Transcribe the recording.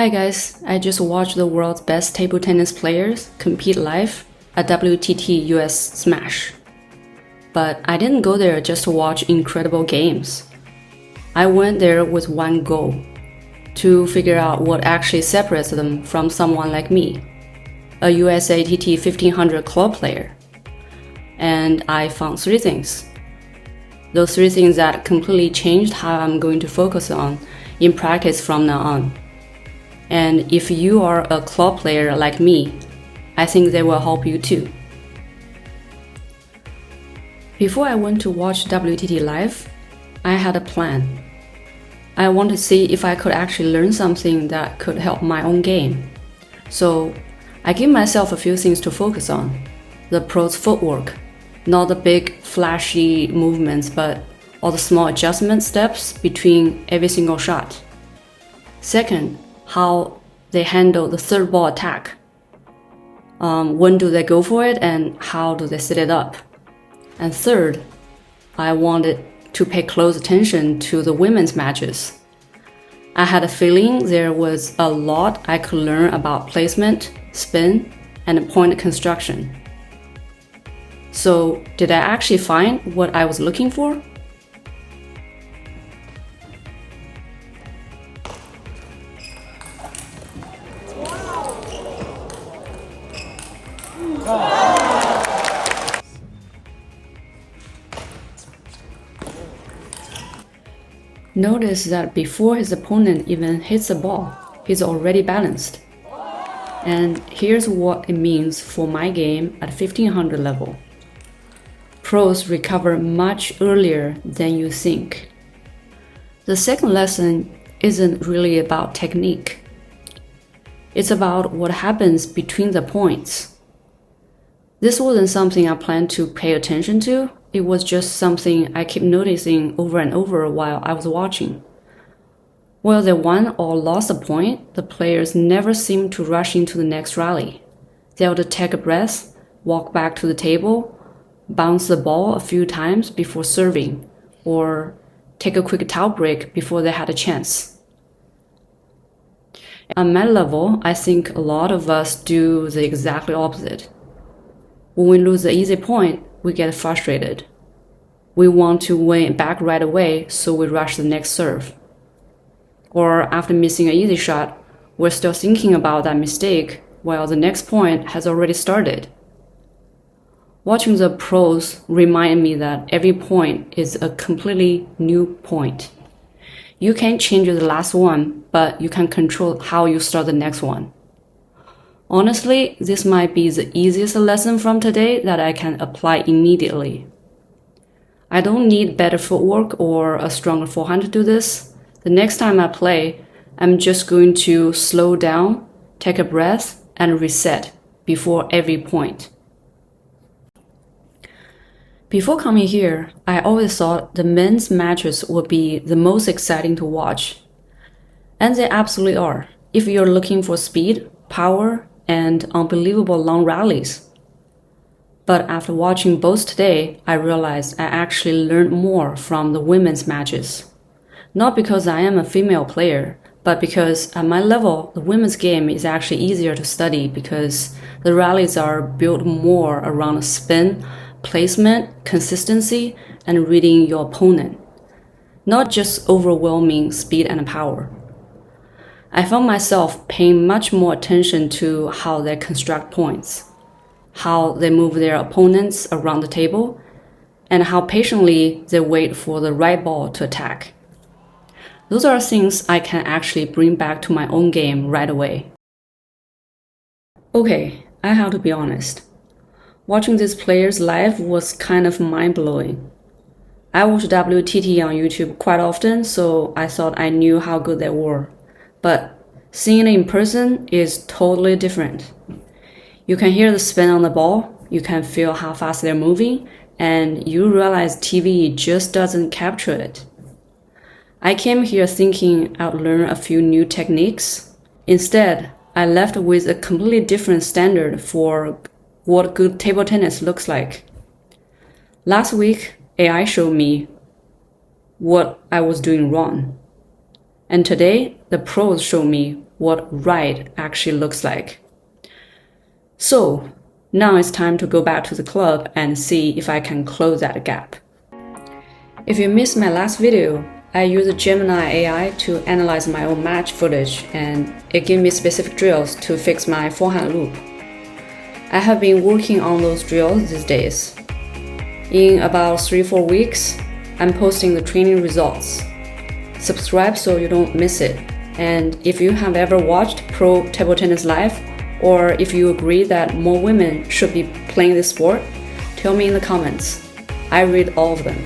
Hi guys, I just watched the world's best table tennis players compete live at WTT US Smash. But I didn't go there just to watch incredible games. I went there with one goal, to figure out what actually separates them from someone like me, a USATT 1500 club player. And I found three things. Those three things that completely changed how I'm going to focus on in practice from now on. And if you are a club player like me, I think they will help you too. Before I went to watch WTT live, I had a plan. I wanted to see if I could actually learn something that could help my own game. So I gave myself a few things to focus on. The pro's footwork, not the big flashy movements, but all the small adjustment steps between every single shot. Second, how they handle the third ball attack. When do they go for it and how do they set it up? And third, I wanted to pay close attention to the women's matches. I had a feeling there was a lot I could learn about placement, spin, and point construction. So, did I actually find what I was looking for? Notice that before his opponent even hits the ball, he's already balanced. And here's what it means for my game at 1500 level. Pros recover much earlier than you think. The second lesson isn't really about technique. It's about what happens between the points. This wasn't something I planned to pay attention to. It was just something I kept noticing over and over while I was watching. Whether they won or lost a point, the players never seemed to rush into the next rally. They would take a breath, walk back to the table, bounce the ball a few times before serving, or take a quick towel break before they had a chance. On my level, I think a lot of us do the exactly opposite. When we lose the easy point, we get frustrated. We want to win it back right away, so we rush the next serve. Or after missing an easy shot, we're still thinking about that mistake while the next point has already started. Watching the pros remind me that every point is a completely new point. You can't change the last one, but you can control how you start the next one. Honestly, this might be the easiest lesson from today that I can apply immediately. I don't need better footwork or a stronger forehand to do this. The next time I play, I'm just going to slow down, take a breath, and reset before every point. Before coming here, I always thought the men's matches would be the most exciting to watch. And they absolutely are, if you're looking for speed, power, and unbelievable long rallies. But after watching both today, I realized I actually learned more from the women's matches. Not because I am a female player, but because at my level, the women's game is actually easier to study because the rallies are built more around spin, placement, consistency, and reading your opponent, not just overwhelming speed and power. I found myself paying much more attention to how they construct points, how they move their opponents around the table, and how patiently they wait for the right ball to attack. Those are things I can actually bring back to my own game right away. Okay, I have to be honest. Watching these players live was kind of mind-blowing. I watch WTT on YouTube quite often, so I thought I knew how good they were. But seeing it in person is totally different. You can hear the spin on the ball, you can feel how fast they're moving, and you realize TV just doesn't capture it. I came here thinking I'd learn a few new techniques. Instead, I left with a completely different standard for what good table tennis looks like. Last week, AI showed me what I was doing wrong. And today, the pros show me what right actually looks like. So now it's time to go back to the club and see if I can close that gap. If you missed my last video, I used Gemini AI to analyze my own match footage, and it gave me specific drills to fix my forehand loop. I have been working on those drills these days. In about 3-4 weeks, I'm posting the training results. Subscribe so you don't miss it. And if you have ever watched Pro Table Tennis Live, or if you agree that more women should be playing this sport, tell me in the comments. I read all of them.